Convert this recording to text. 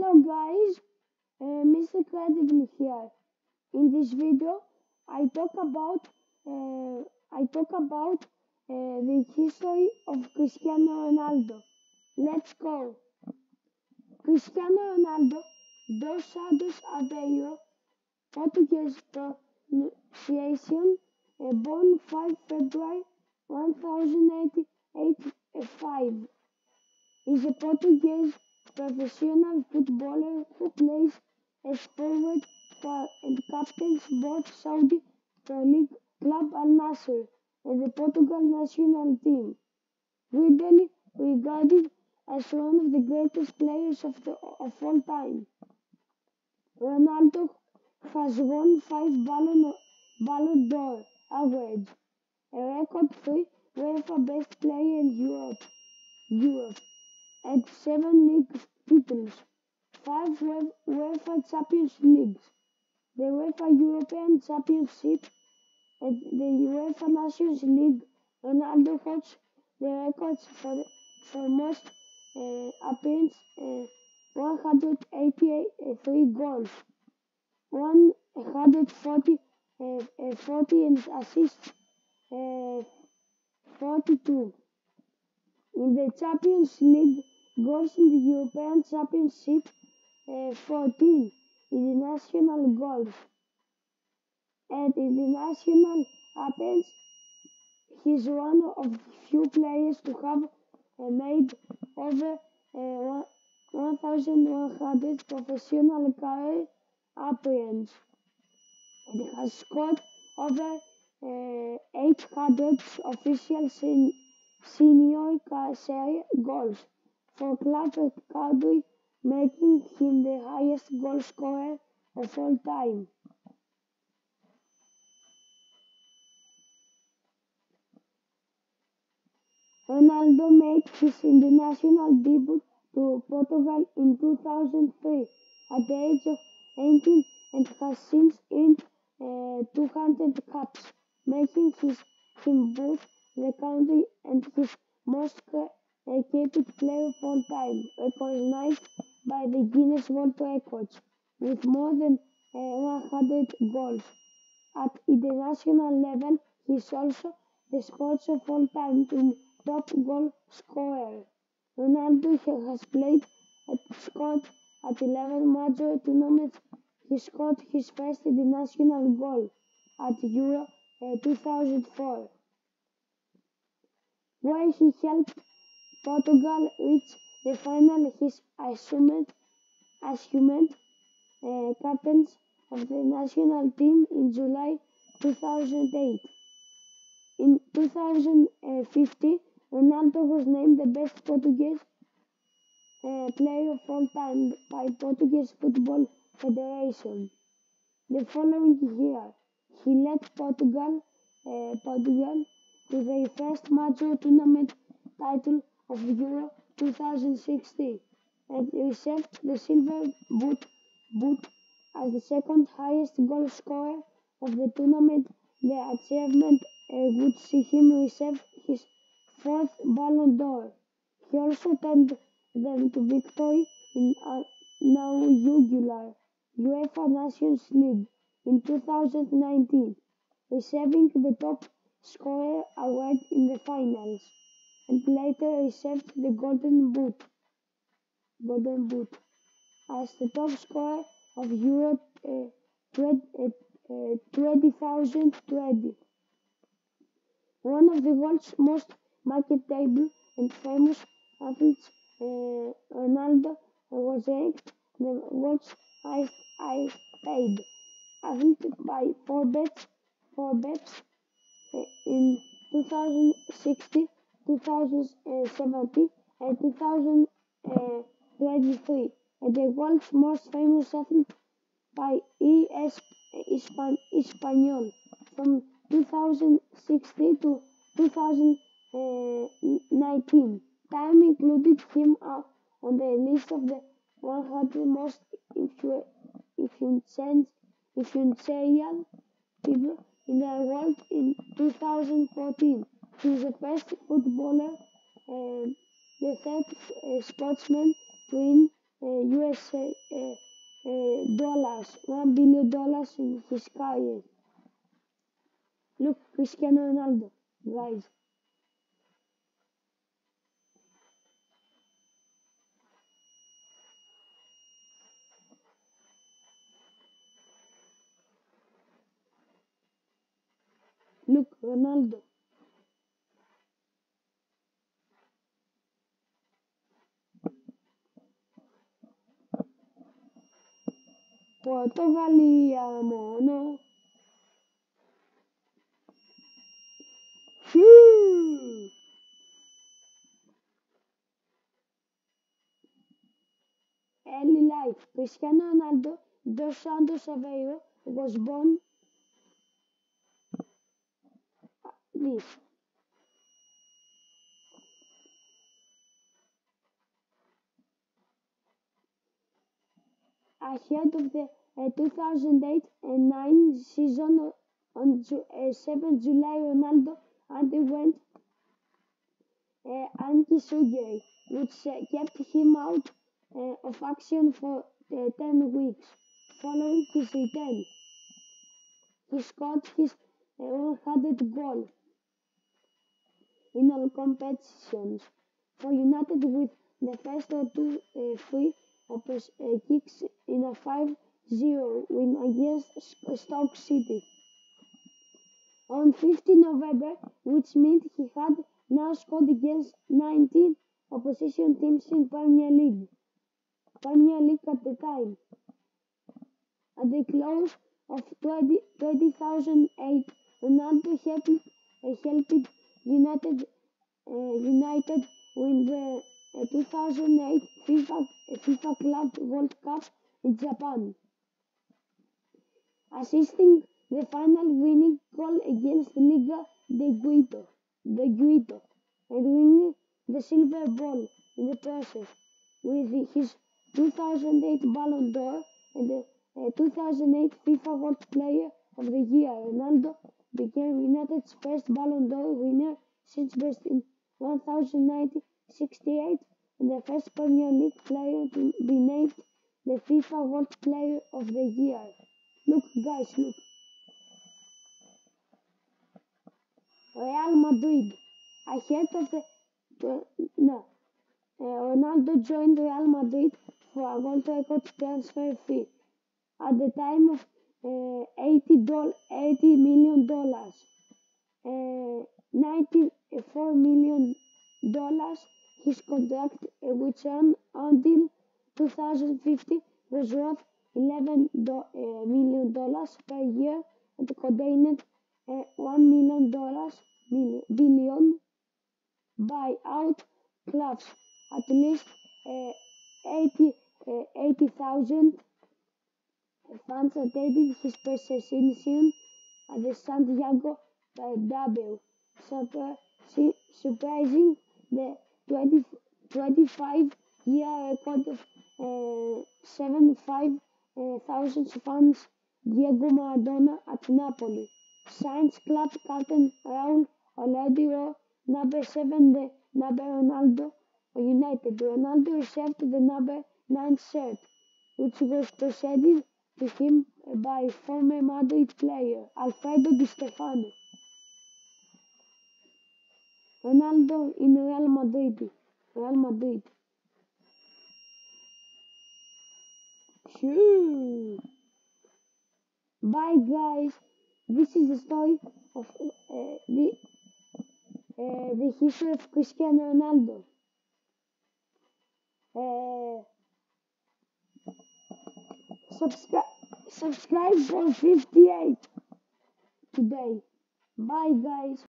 Hello guys, Mr. Credible here. In this video, I talk about the history of Cristiano Ronaldo. Let's go. Cristiano Ronaldo dos Santos Aveiro, Portuguese pronunciation, born 5 February 1985, is a Portuguese professional footballer who plays as forward for and captains both Saudi Pro League club Al Nassr and the Portugal national team. Widely regarded as one of the greatest players of all time, Ronaldo has won 5 Ballon d'Or awards, a record 3 UEFA Best Player in Europe, and 7 league titles, 5 UEFA Champions Leagues, the UEFA European Championship, and the UEFA Nations League. Ronaldo holds the records for most appearances, 183 goals, 140 and assists, 42. In the Champions League, goals in the European Championship, 14 in the national goals. And in the national appearance, he is one of the few players to have made over 1,100 professional career appearances and has scored over 800 official senior career goals for club country, making him the highest goal scorer of all time. Ronaldo made his international debut to Portugal in 2003 at the age of 18 and has since earned 200 caps, making him both the country and his most capped player of all time, recognized by the Guinness World Records with more than 100 goals. At international level, he is also the sports of all time top goal scorer. Ronaldo has played and scored at 11 major tournaments. He scored his first international goal at Euro 2004, where he helped Portugal reach the final. His assumed captains of the national team in July 2008. In 2015, Ronaldo was named the best Portuguese player of all time by Portuguese Football Federation. The following year, he led Portugal to their first major tournament title of Euro 2016 and received the Silver Boot as the second highest goal scorer of the tournament. The achievement would see him receive his 4th Ballon d'Or. He also turned them to victory in inaugural UEFA Nations League in 2019, receiving the top scorer award in the finals, and later received the Golden Boot as the top scorer of Euro 2020. One of the world's most marketable and famous athletes, Ronaldo was ranked the world's highest paid athlete by Forbes in 2016, 2017, and 2023, and the world's most famous athlete by Espanyol from 2016 to 2019. Time included him on the list of the 100 most influential people in the world in 2014. He is the first footballer, the third sportsman to win USA dollars, $1 billion in his career. Look, Cristiano Ronaldo, guys. Look, Ronaldo. Πορτογαλία μόνο. Early life. Cristiano Ronaldo dos Santos Aveiro was born this. Ahead of the 2008 and 9 season on 7 July, Ronaldo underwent anti-surgery, which kept him out of action for 10 weeks. Following his return, he scored his 100th goal in all competitions for United, with the first of two free kicks in a 5-0 win against Stoke City on 15 November, which meant he had now scored against 19 opposition teams in Premier League at the time. At the close of 2008, Ronaldo helped United win the 2008 FIFA Club World Cup in Japan, assisting the final winning goal against Liga de Quito, and winning the silver ball in the process. With his 2008 Ballon d'Or and the 2008 FIFA World Player of the Year, Ronaldo became United's first Ballon d'Or winner since best in 1968 and the first Premier League player to be named the FIFA World Player of the Year. Look, guys, look. Real Madrid. Ahead of the Ronaldo joined Real Madrid for a world record transfer fee at the time of $80 million, $94 million. His contract, which ran until 2050, was worth $11 million per year and contained $1 billion buyout clause. At least 80,000 fans attended his presentation at the Santiago Bernabeu, surprising the 25-year record of 75,000 fans. Diego Maradona at Napoli. Saints club captain Raul already wore number 7, the number Ronaldo for United. Ronaldo received the number 9 shirt, which was presented to him by former Madrid player Alfredo Di Stefano. Ronaldo in Real Madrid. Bye guys. This is the story of the history of Cristiano Ronaldo. Subscribe for 58 today. Bye guys.